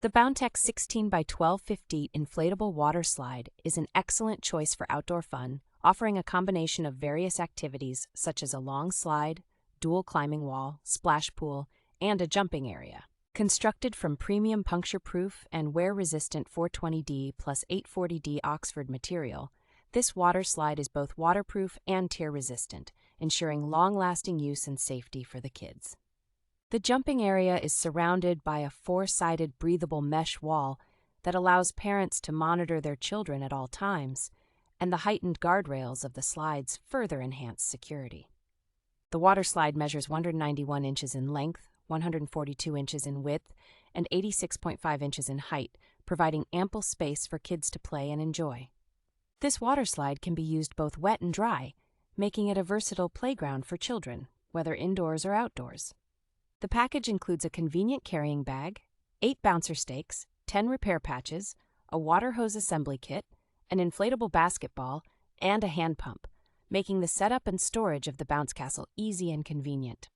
The BOUNTECH 16x12FT Inflatable Water Slide is an excellent choice for outdoor fun, offering a combination of various activities such as a long slide, dual climbing wall, splash pool, and a jumping area. Constructed from premium puncture-proof and wear-resistant 420D plus 840D Oxford material, this water slide is both waterproof and tear-resistant, ensuring long-lasting use and safety for the kids. The jumping area is surrounded by a four-sided breathable mesh wall that allows parents to monitor their children at all times, and the heightened guardrails of the slides further enhance security. The water slide measures 191 inches in length, 142 inches in width, and 86.5 inches in height, providing ample space for kids to play and enjoy. This water slide can be used both wet and dry, making it a versatile playground for children, whether indoors or outdoors. The package includes a convenient carrying bag, 8 bouncer stakes, 10 repair patches, a water hose assembly kit, an inflatable basketball, and a hand pump, making the setup and storage of the bounce castle easy and convenient.